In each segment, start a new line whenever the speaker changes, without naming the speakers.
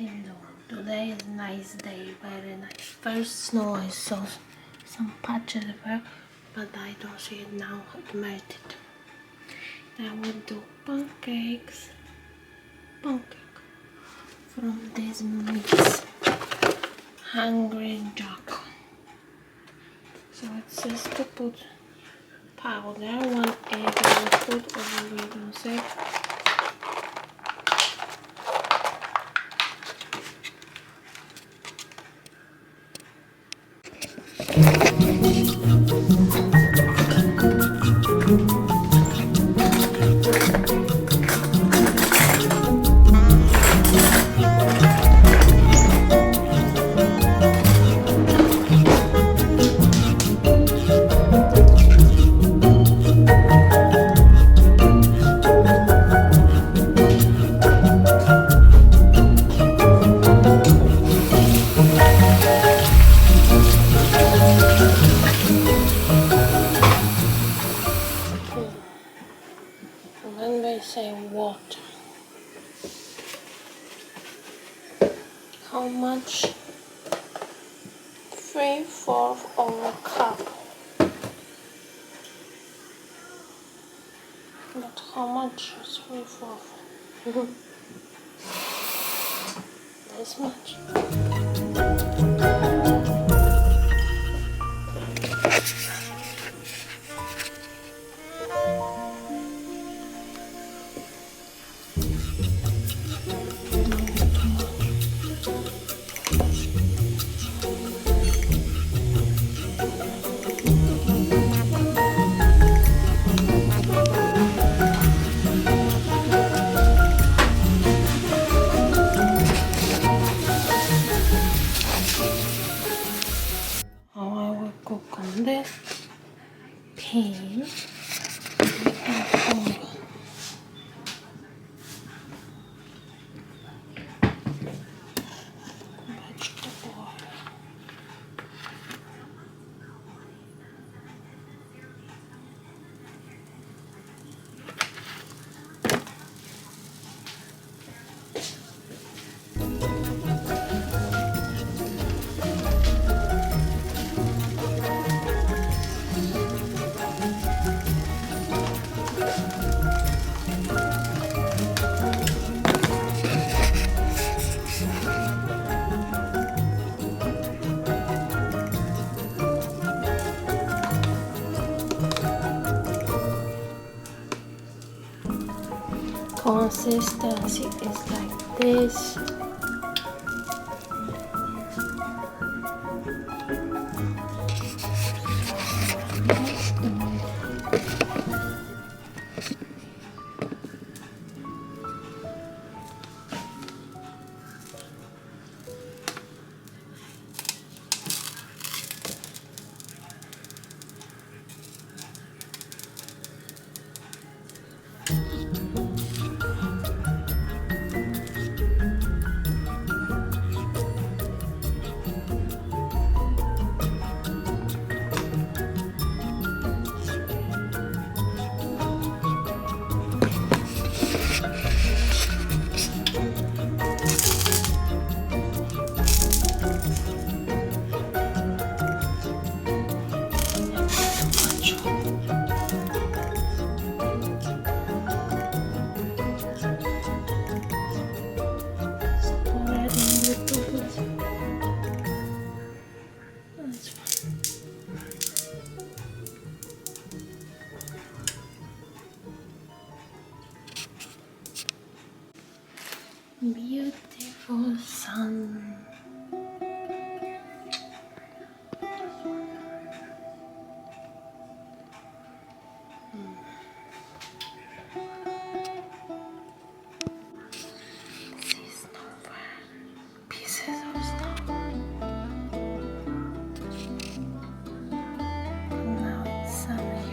Hello, today is a nice day, very nice. First snow, I saw some patches there, but I don't see it now, it melted. I will do pancake from this mix, Hungry Jack. So it says to put powder, 1 egg I will put over we don't say. When they say water, how much? 3/4 of a cup. But how much is 3/4? This much. On this pan vegetable oil. Consistency is like this. Beautiful sun. This is snow, pieces of snow. Now it's sunny.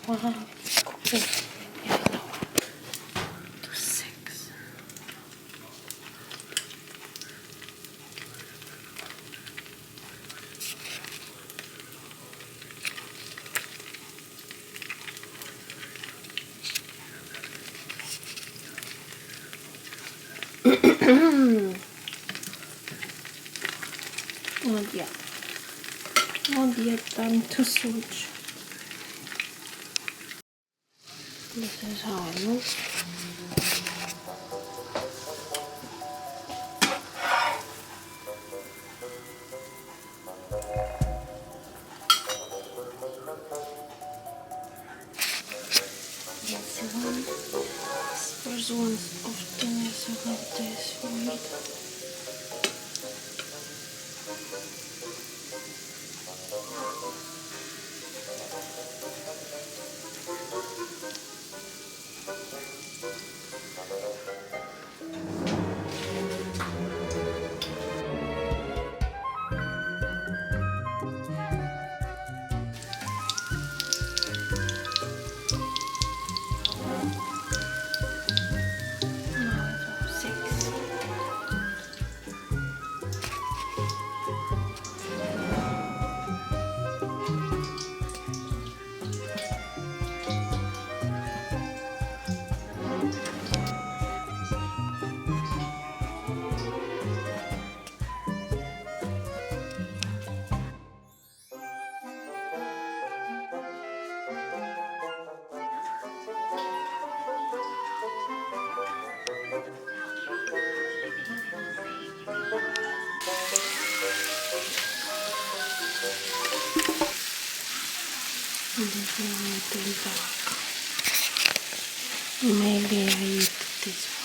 1 cooking. Yeah, I know. To 6. Not yet. Not yet time to switch. This is how it looks. This one. First ones often is like this weird. This one too dark. Maybe I eat this one.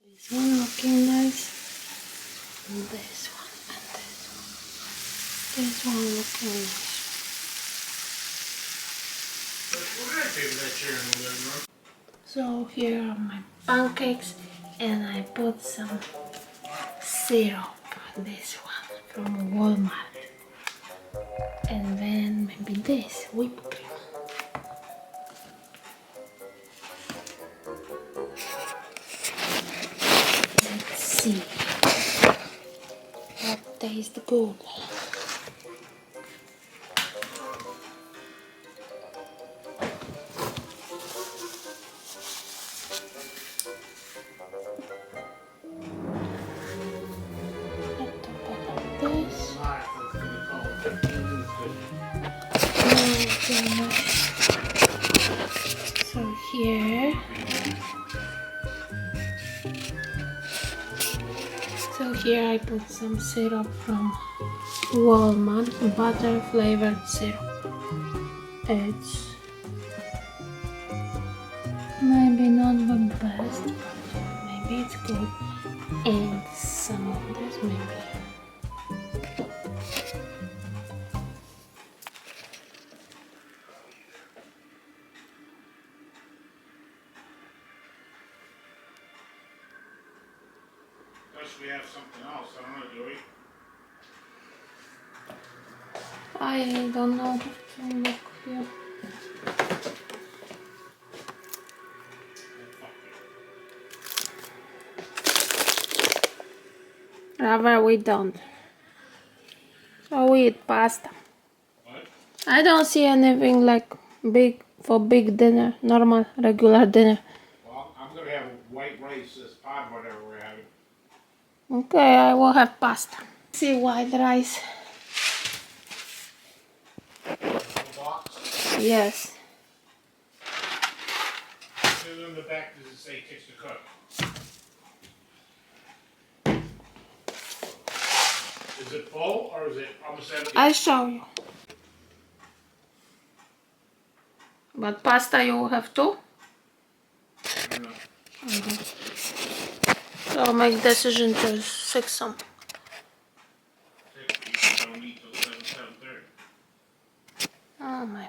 This one looking nice. And this one and this one. This one looking nice. So here are my pancakes, and I put some syrup on this one from Walmart. And then maybe this whipped cream. Let's see. That tastes good. This. So here. So here I put some syrup from Walmart, butter flavored syrup. It's maybe not the best, but maybe it's good. And some of this maybe.
We have something else, I don't know, do we?
I don't know how to look here. Rather we don't. So we eat pasta.
What?
I don't see anything like big for big dinner, normal, regular dinner.
Well, I'm gonna have white rice as part of whatever we're having.
Okay, I will have pasta. See white rice.
Box.
Yes.
And on the back does it say Kicks to Cook? Is it full or is it almost empty?
I show you. But pasta you will have too?
I don't know.
So I'll make decision to fix them.
You don't need till 7:30.
Oh, maybe.